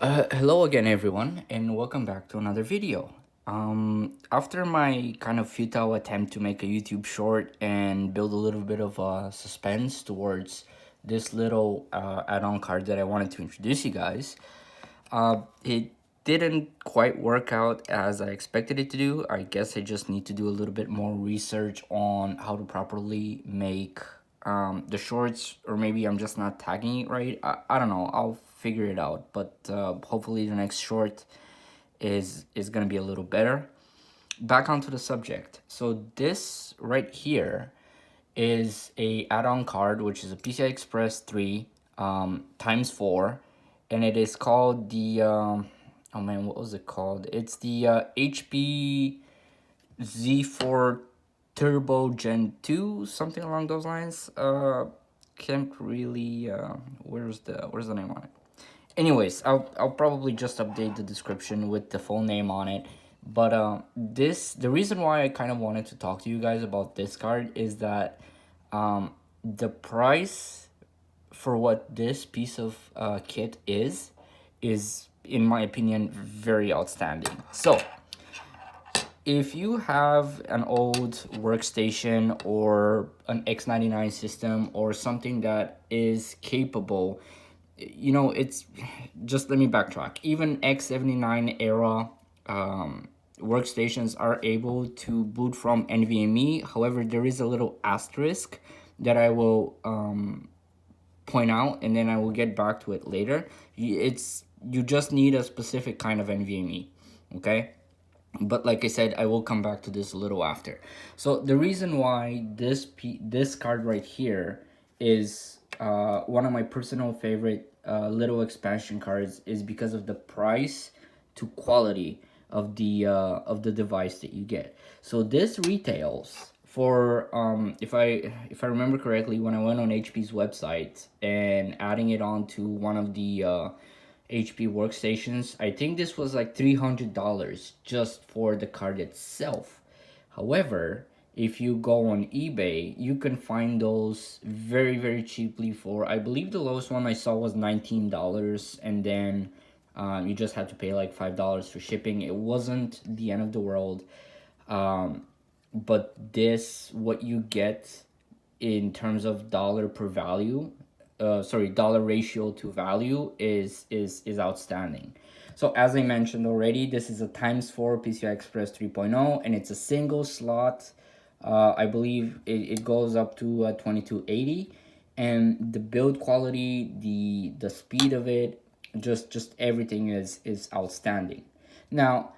Hello again, everyone, and welcome back to another video. After my kind of futile attempt to make a YouTube short and build a little bit of suspense towards this little add-on card that I wanted to introduce you guys, it didn't quite work out as I expected it to do. I guess I just need to do a little bit more research on how to properly make the shorts, or maybe I'm just not tagging it right. I don't know. I'll figure it out, but hopefully the next short is gonna be a little better. Back onto the subject. So this right here is a add-on card, which is a PCI Express 3 times 4, and it is called the oh man, what was it called? It's the HP Z4 Turbo Gen 2, something along those lines. Can't really where's the name on it? Anyways, I'll probably just update the description with the full name on it. But the reason why I kind of wanted to talk to you guys about this card is that the price for what this piece of kit is in my opinion very outstanding. So if you have an old workstation or an X99 system or something that is capable, it's just, let me backtrack. Even X79 era workstations are able to boot from NVMe. However, there is a little asterisk that I will point out, and then I will get back to it later. You just need a specific kind of NVMe, okay? But like I said, I will come back to this a little after. So the reason why this card right here is one of my personal favorite little expansion cards is because of the price to quality of the device that you get. So this retails for if I remember correctly, when I went on HP's website and adding it onto one of the HP workstations, I think this was like $300 just for the card itself. However, if you go on eBay, you can find those very cheaply for, I believe the lowest one I saw was $19, and then you just had to pay like $5 for shipping. It wasn't the end of the world. But this, what you get in terms of dollar per value, dollar ratio to value is outstanding. So as I mentioned already, this is a times 4 PCI Express 3.0, and it's a single slot. I believe it goes up to 2280, and the build quality, the speed of it, just everything is outstanding. Now,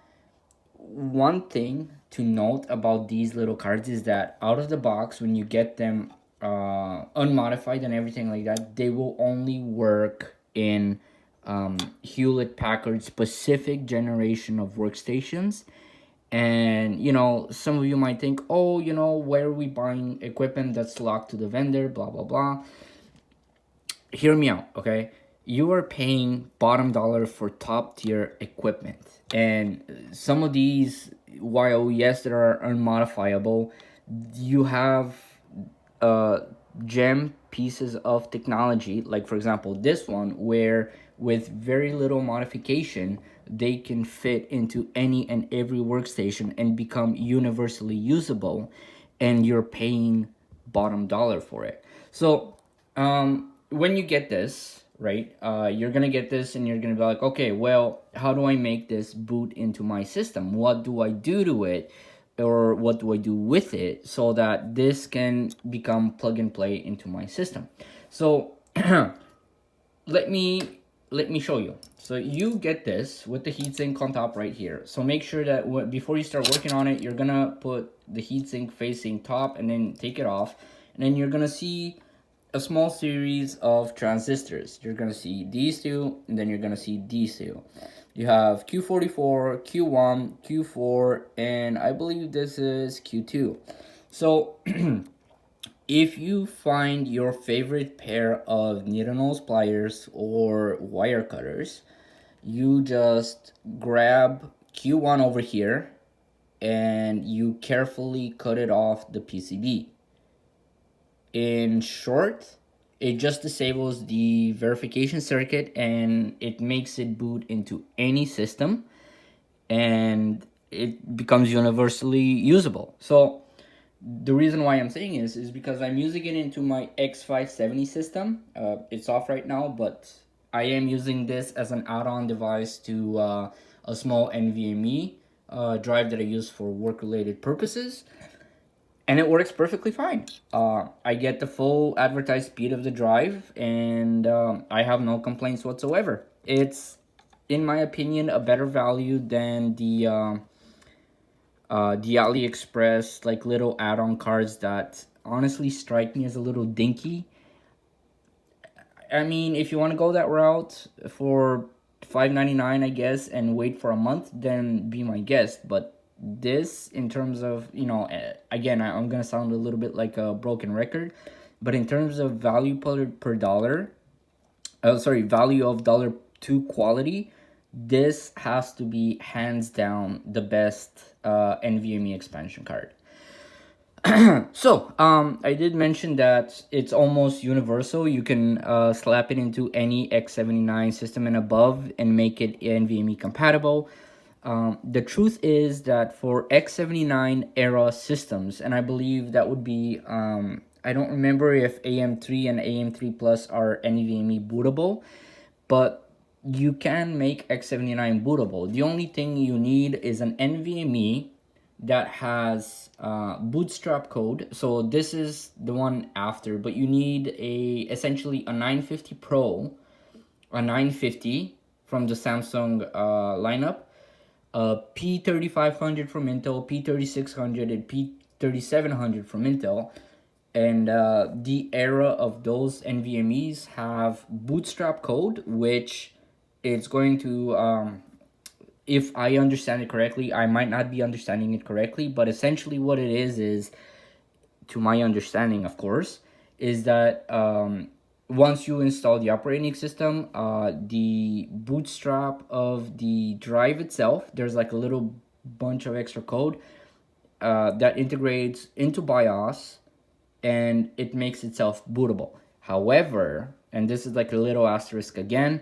one thing to note about these little cards is that out of the box, when you get them unmodified and everything like that, they will only work in Hewlett Packard specific generation of workstations. And some of you might think, oh, where are we buying equipment that's locked to the vendor, blah blah blah. Hear me out, okay? You are paying bottom dollar for top tier equipment, and some of these, while yes, that are unmodifiable, you have gem pieces of technology, like for example this one, where with very little modification they can fit into any and every workstation and become universally usable, and you're paying bottom dollar for it. So when you get this, right, you're gonna get this and you're gonna be like, okay, well, how do I make this boot into my system? What do I do to it? Or what do I do with it so that this can become plug and play into my system? So let me show you. So you get this with the heatsink on top right here. So make sure that before you start working on it, you're gonna put the heatsink facing top and then take it off, and then you're gonna see a small series of transistors. You're gonna see these two, and then you're gonna see these two. You have Q44, Q1, Q4, and I believe this is Q2. So if you find your favorite pair of needle nose pliers or wire cutters, you just grab Q1 over here and you carefully cut it off the PCB. In short, It just disables the verification circuit and it makes it boot into any system, and it becomes universally usable. So the reason why I'm saying is because I'm using it into my X570 system. It's off right now, but I am using this as an add-on device to a small NVMe drive that I use for work-related purposes, and it works perfectly fine. I get the full advertised speed of the drive, and I have no complaints whatsoever. It's, in my opinion, a better value than the AliExpress like little add-on cards that honestly strike me as a little dinky. I mean, if you want to go that route for $5.99, I guess, and wait for a month, then be my guest. But this, in terms of, again, I'm gonna sound a little bit like a broken record, but in terms of value per dollar, value of dollar to quality, this has to be hands down the best NVMe expansion card. So, I did mention that it's almost universal. You can slap it into any X79 system and above and make it NVMe compatible. The truth is that for X79 era systems, and I believe that would be, I don't remember if AM3 and AM3 Plus are NVMe bootable, but you can make X79 bootable. The only thing you need is an NVMe that has bootstrap code. So this is the one after, but you need essentially a 950 Pro, a 950 from the Samsung lineup, a P3500 from Intel, P3600, and P3700 from Intel. And the era of those NVMEs have bootstrap code, which it's going to, if I understand it correctly, I might not be understanding it correctly, but essentially what it is, to my understanding, of course, is that once you install the operating system, the bootstrap of the drive itself, there's like a little bunch of extra code that integrates into BIOS, and it makes itself bootable. However, and this is like a little asterisk again,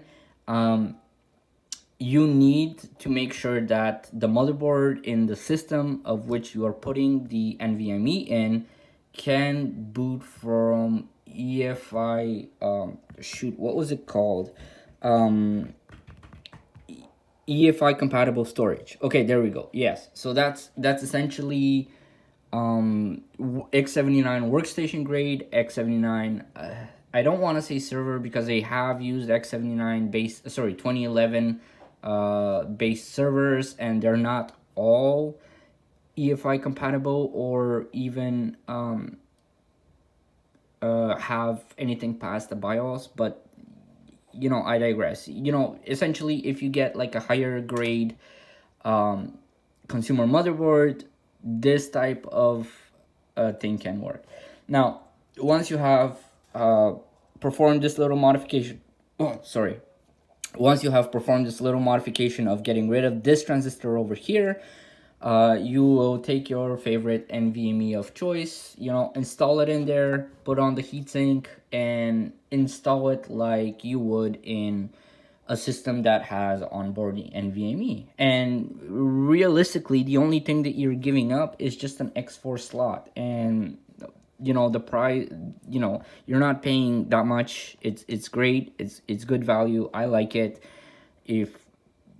you need to make sure that the motherboard in the system of which you are putting the NVMe in can boot from EFI, what was it called? EFI compatible storage. Okay, there we go. Yes, so that's essentially X79 workstation grade, X79, I don't want to say server because they have used X79 2011 based servers, and they're not all EFI compatible or even have anything past the BIOS, but I digress. Essentially, if you get like a higher grade consumer motherboard, this type of thing can work. Now, once you have performed this little modification, once you have performed this little modification of getting rid of this transistor over here, you will take your favorite NVMe of choice, install it in there, put on the heatsink, and install it like you would in a system that has onboard NVMe. And realistically, the only thing that you're giving up is just an X4 slot, and the price, you're not paying that much. It's great. It's good value. I like it. If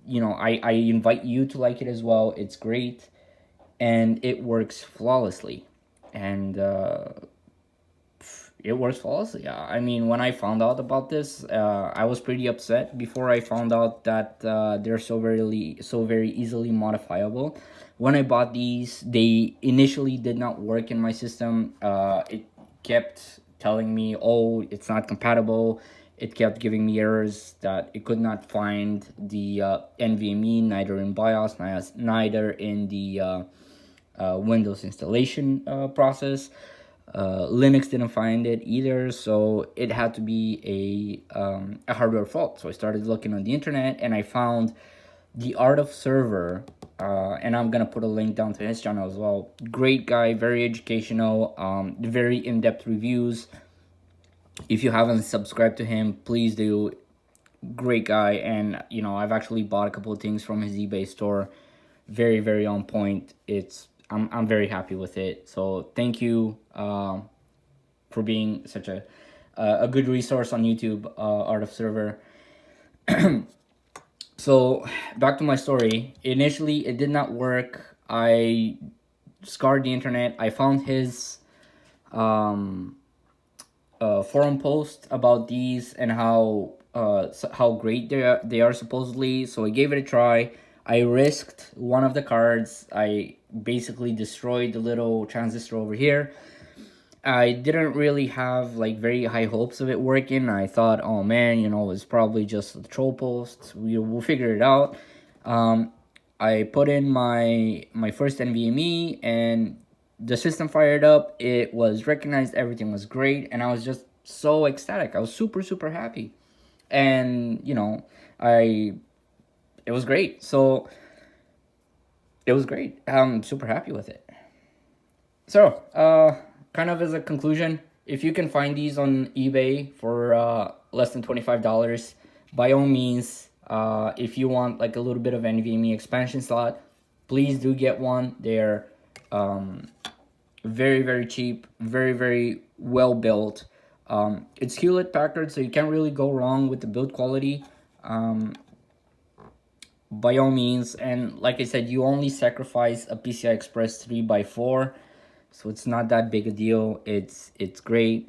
I invite you to like it as well. It's great, and it works flawlessly. And it works flawlessly. I mean, when I found out about this, I was pretty upset before I found out that they're so very easily modifiable. When I bought these, they initially did not work in my system. It kept telling me, oh, it's not compatible. It kept giving me errors that it could not find the NVMe, neither in BIOS, neither in the Windows installation process. Linux didn't find it either, so it had to be a hardware fault. So I started looking on the internet, and I found The Art of Server, and I'm gonna put a link down to his channel as well. Great guy, very educational, very in-depth reviews. If you haven't subscribed to him, please do. Great guy, and you know, I've actually bought a couple of things from his eBay store. Very, very on point. I'm very happy with it. So thank you for being such a good resource on YouTube, Art of Server. So back to my story. Initially, it did not work. I scoured the internet. I found his forum post about these and how great they are supposedly. So I gave it a try. I risked one of the cards. I basically destroyed the little transistor over here. I didn't really have like very high hopes of it working. I thought, oh man, you know, it's probably just a troll post. We'll figure it out. I put in my first NVMe, and the system fired up. It was recognized. Everything was great, and I was just so ecstatic. I was super, super happy, and you know, it was great. So it was great. I'm super happy with it. So, kind of as a conclusion, if you can find these on eBay for less than $25, by all means, if you want like a little bit of NVMe expansion slot, please do get one. They're very, very cheap, very, very well built. It's Hewlett Packard, so you can't really go wrong with the build quality. By all means, and like I said, you only sacrifice a PCI Express 3x4, so it's not that big a deal. It's great.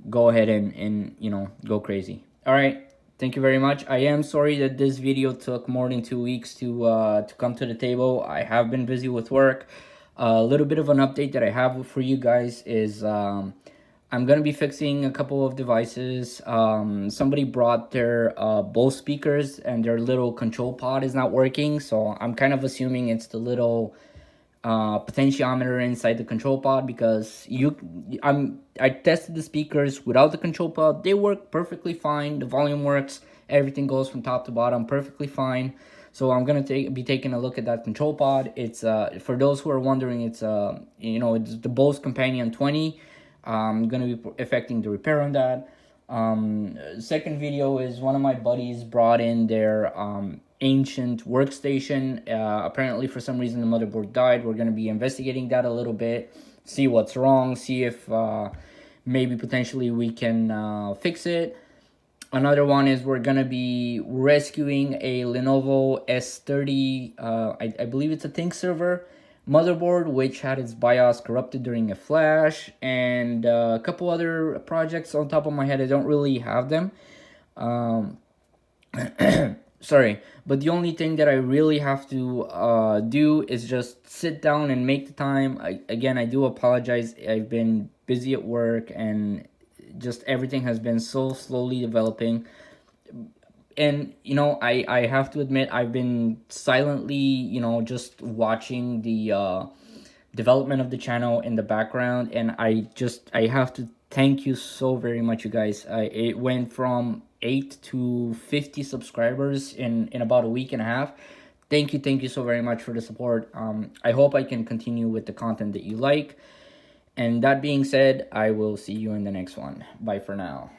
Go ahead and you know, go crazy. All right, thank you very much. I am sorry that this video took more than 2 weeks to come to the table. I have been busy with work. A little bit of an update that I have for you guys is I'm gonna be fixing a couple of devices. Somebody brought their Bose speakers, and their little control pod is not working, so I'm kind of assuming it's the little potentiometer inside the control pod, because I tested the speakers without the control pod. They work perfectly fine. The volume works. Everything goes from top to bottom perfectly fine. So I'm gonna be taking a look at that control pod. It's for those who are wondering, it's you know, it's the Bose Companion 20. I'm gonna be effecting the repair on that. Second video is one of my buddies brought in their ancient workstation. Apparently for some reason the motherboard died. We're gonna be investigating that a little bit, see what's wrong, see if maybe potentially we can fix it. Another one is we're gonna be rescuing a Lenovo S30, I believe it's a ThinkServer motherboard, which had its BIOS corrupted during a flash, and a couple other projects on top of my head. I don't really have them. Sorry, but the only thing that I really have to do is just sit down and make the time. Again, I do apologize. I've been busy at work, and just everything has been so slowly developing. And you know, I have to admit, I've been silently, you know, just watching the development of the channel in the background, and I have to thank you so very much, you guys. It went from 8 to 50 subscribers in about a week and a half. Thank you so very much for the support. I hope I can continue with the content that you like. And that being said, I will see you in the next one. Bye for now.